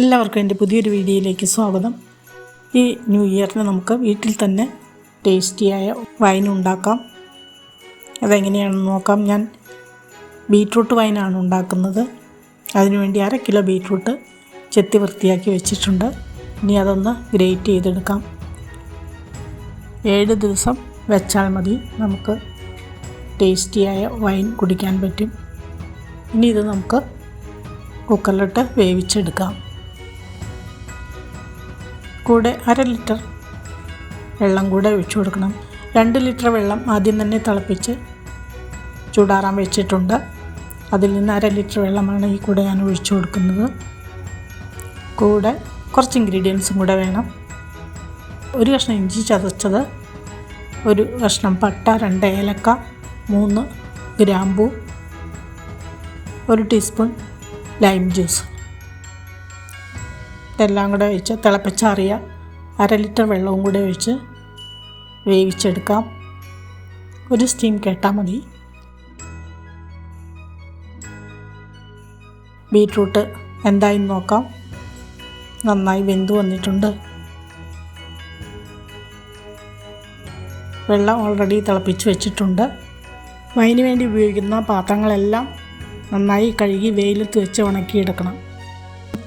എല്ലാവർക്കും എൻ്റെ പുതിയൊരു വീഡിയോയിലേക്ക് സ്വാഗതം. ഈ ന്യൂ ഇയറിന് നമുക്ക് വീട്ടിൽ തന്നെ ടേസ്റ്റിയായ വൈൻ ഉണ്ടാക്കാം. അതെങ്ങനെയാണെന്ന് നോക്കാം. ഞാൻ ബീറ്റ്റൂട്ട് വൈനാണ് ഉണ്ടാക്കുന്നത്. അതിനുവേണ്ടി 1/2 കിലോ ബീറ്റ്റൂട്ട് ചെത്തി വൃത്തിയാക്കി വെച്ചിട്ടുണ്ട്. ഇനി അതൊന്ന് ഗ്രേറ്റ് ചെയ്തെടുക്കാം. 7 ദിവസം വെച്ചാൽ മതി നമുക്ക് ടേസ്റ്റിയായ വൈൻ കുടിക്കാൻ പറ്റും. ഇനി ഇത് നമുക്ക് കുക്കറിലിട്ട് വേവിച്ചെടുക്കാം. കൂടെ 1/2 ലിറ്റർ വെള്ളം കൂടെ ഒഴിച്ചു കൊടുക്കണം. 2 ലിറ്റർ വെള്ളം ആദ്യം തന്നെ തിളപ്പിച്ച് ചൂടാറാൻ വെച്ചിട്ടുണ്ട്. അതിൽ നിന്ന് 1/2 ലിറ്റർ വെള്ളമാണ് ഈ കൂടെ ഞാൻ ഒഴിച്ചു കൊടുക്കുന്നത്. കൂടെ കുറച്ച് ഇൻഗ്രീഡിയൻസും കൂടെ വേണം. 1 കഷ്ണം ഇഞ്ചി ചതച്ചത്, 1 കഷ്ണം പട്ട, 2 ഏലക്ക, 3 ഗ്രാമ്പൂ, 1 ടീസ്പൂൺ ലൈം ജ്യൂസ്. ഇതെല്ലാം കൂടെ ഒഴിച്ച് തിളപ്പിച്ചാറിയ 1/2 ലിറ്റർ വെള്ളവും കൂടെ ഒഴിച്ച് വേവിച്ചെടുക്കാം. 1 സ്റ്റീം കേട്ടാൽ മതി. ബീറ്റ്റൂട്ട് എന്തായെന്ന് നോക്കാം. നന്നായി വെന്ത് വന്നിട്ടുണ്ട്. വെള്ളം ഓൾറെഡി തിളപ്പിച്ച് വെച്ചിട്ടുണ്ട്. വൈന് വേണ്ടി ഉപയോഗിക്കുന്ന പാത്രങ്ങളെല്ലാം നന്നായി കഴുകി വെയിലത്ത് വെച്ച് ഉണക്കിയെടുക്കണം.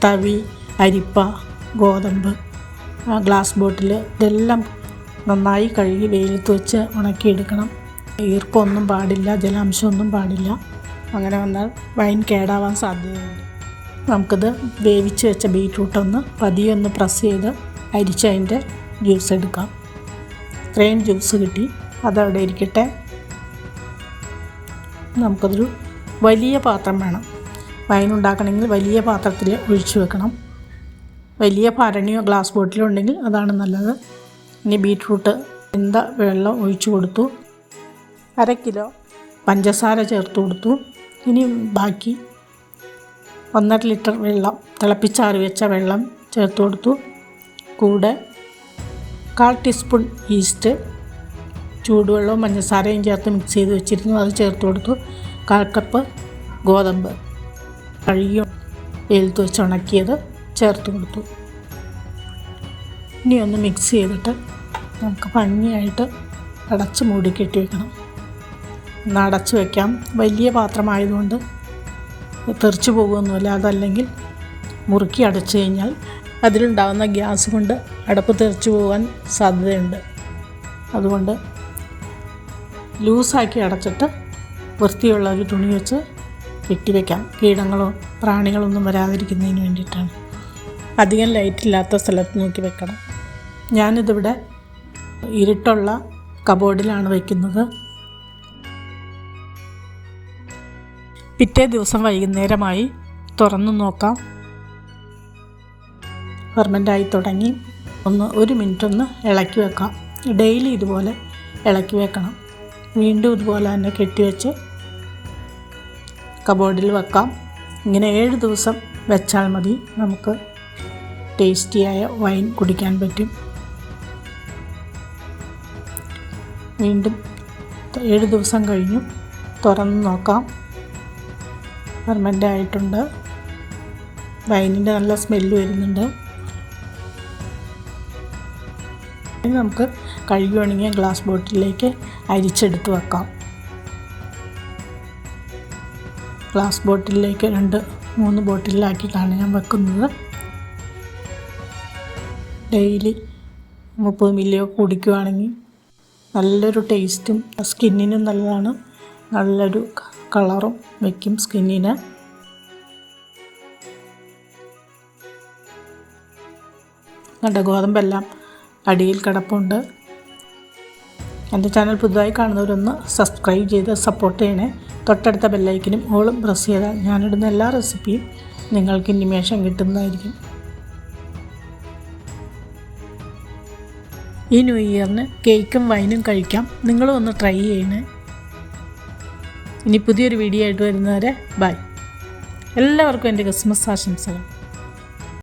തവി, അരിപ്പ, ഗോതമ്പ്, ഗ്ലാസ് ബോട്ടിൽ ഇതെല്ലാം നന്നായി കഴുകി വെയിലത്ത് വെച്ച് ഉണക്കിയെടുക്കണം. ഈർപ്പമൊന്നും പാടില്ല, ജലാംശമൊന്നും പാടില്ല. അങ്ങനെ വന്നാൽ വൈൻ കേടാവാൻ സാധ്യതയുണ്ട്. നമുക്കിത് വേവിച്ച് വെച്ച ബീറ്റ്റൂട്ടൊന്ന് പതിയെ ഒന്ന് പ്രസ് ചെയ്ത് അരിച്ച് അതിൻ്റെ ജ്യൂസ് എടുക്കാം. ഇത്രയും ജ്യൂസ് കിട്ടി. അതവിടെ ഇരിക്കട്ടെ. നമുക്കതൊരു വലിയ പാത്രം വേണം. വൈൻ ഉണ്ടാക്കണമെങ്കിൽ വലിയ പാത്രത്തിൽ ഒഴിച്ചു വെക്കണം. വലിയ ഭരണിയോ ഗ്ലാസ് ബോട്ടിലോ ഉണ്ടെങ്കിൽ അതാണ് നല്ലത്. ഇനി ബീറ്റ്റൂട്ട് വെന്ത വെള്ളം ഒഴിച്ചു കൊടുത്തു. 1/2 കിലോ പഞ്ചസാര ചേർത്ത് കൊടുത്തു. ഇനി ബാക്കി 1.5 ലിറ്റർ വെള്ളം, തിളപ്പിച്ചാറി വെച്ച വെള്ളം ചേർത്ത് കൊടുത്തു. കൂടെ 1/4 ടീസ്പൂൺ ഈസ്റ്റ്, ചൂടുവെള്ളവും പഞ്ചസാരയും ചേർത്ത് മിക്സ് ചെയ്ത് വെച്ചിരുന്നു, അത് ചേർത്ത് കൊടുത്തു. 1/4 കപ്പ് ഗോതമ്പ് കഴുകി വെയിലത്ത് വെച്ച് ഉണക്കിയത് ചേർത്ത് കൊടുത്തു. ഇനി ഒന്ന് മിക്സ് ചെയ്തിട്ട് നമുക്ക് ഭംഗിയായിട്ട് അടച്ച് മൂടി കെട്ടി വെക്കണം. ഒന്ന് അടച്ച് വയ്ക്കാം. വലിയ പാത്രമായതുകൊണ്ട് തെറിച്ച് പോകുമൊന്നുമില്ല. അതല്ലെങ്കിൽ മുറുക്കി അടച്ചു കഴിഞ്ഞാൽ അതിലുണ്ടാകുന്ന ഗ്യാസ് കൊണ്ട് അടപ്പ് തെറിച്ച് പോകാൻ സാധ്യതയുണ്ട്. അതുകൊണ്ട് ലൂസാക്കി അടച്ചിട്ട് വൃത്തിയുള്ള ഒരു തുണി വെച്ച് കെട്ടി വയ്ക്കാം. കീടങ്ങളോ പ്രാണികളൊന്നും വരാതിരിക്കുന്നതിന് വേണ്ടിയിട്ടാണ്. അധികം ലൈറ്റില്ലാത്ത സ്ഥലത്ത് നോക്കി വെക്കണം. ഞാനിതിവിടെ ഇരുട്ടുള്ള കബോർഡിലാണ് വയ്ക്കുന്നത്. പിറ്റേ ദിവസം വൈകുന്നേരമായി തുറന്നു നോക്കാം. ഫെർമെൻ്റായി തുടങ്ങി. 1 മിനിറ്റ് ഒന്ന് ഇളക്കി വെക്കാം. ഡെയിലി ഇതുപോലെ ഇളക്കി വെക്കണം. വീണ്ടും ഇതുപോലെ തന്നെ കെട്ടിവെച്ച് കബോർഡിൽ വെക്കാം. ഇങ്ങനെ 7 ദിവസം വെച്ചാൽ മതി നമുക്ക് ടേസ്റ്റിയായ വൈൻ കുടിക്കാൻ പറ്റും. വീണ്ടും 7 ദിവസം കഴിഞ്ഞു തുറന്ന് നോക്കാം. ഫെർമെൻ്റ് ആയിട്ടുണ്ട്. വൈനിൻ്റെ നല്ല സ്മെല്ല് വരുന്നുണ്ട്. ഇനി നമുക്ക് കഴുകി ഉണങ്ങിയ ഗ്ലാസ് ബോട്ടിലേക്ക് അരിച്ചെടുത്ത് വെക്കാം. ഗ്ലാസ് ബോട്ടിലേക്ക് 2-3 ബോട്ടിലാക്കിയിട്ടാണ് ഞാൻ വെക്കുന്നത്. ഡെയിലി 30 മില്ലിയോ കുടിക്കുകയാണെങ്കിൽ നല്ലൊരു ടേസ്റ്റും സ്കിന്നിനും നല്ലതാണ്. നല്ലൊരു കളറും വയ്ക്കും സ്കിന്നിന്. നല്ല ഗോതമ്പെല്ലാം അടിയിൽ കിടപ്പുണ്ട്. എൻ്റെ ചാനൽ പുതുതായി കാണുന്നവരൊന്ന് സബ്സ്ക്രൈബ് ചെയ്ത് സപ്പോർട്ട് ചെയ്യണേ. തൊട്ടടുത്ത ബെല്ലൈക്കനും ഓളും പ്രസ് ചെയ്താൽ ഞാനിടുന്ന എല്ലാ റെസിപ്പിയും നിങ്ങൾക്ക് ഇൻറ്റിമേഷൻ കിട്ടുന്നതായിരിക്കും. ഈ ന്യൂ ഇയറിന് കേക്കും വൈനും കഴിക്കാം. നിങ്ങളും ഒന്ന് ട്രൈ ചെയ്യണേ. ഇനി പുതിയൊരു വീഡിയോ ആയിട്ട് വരുന്നവരെ ബൈ. എല്ലാവർക്കും എൻ്റെ ക്രിസ്മസ് ആശംസകൾ.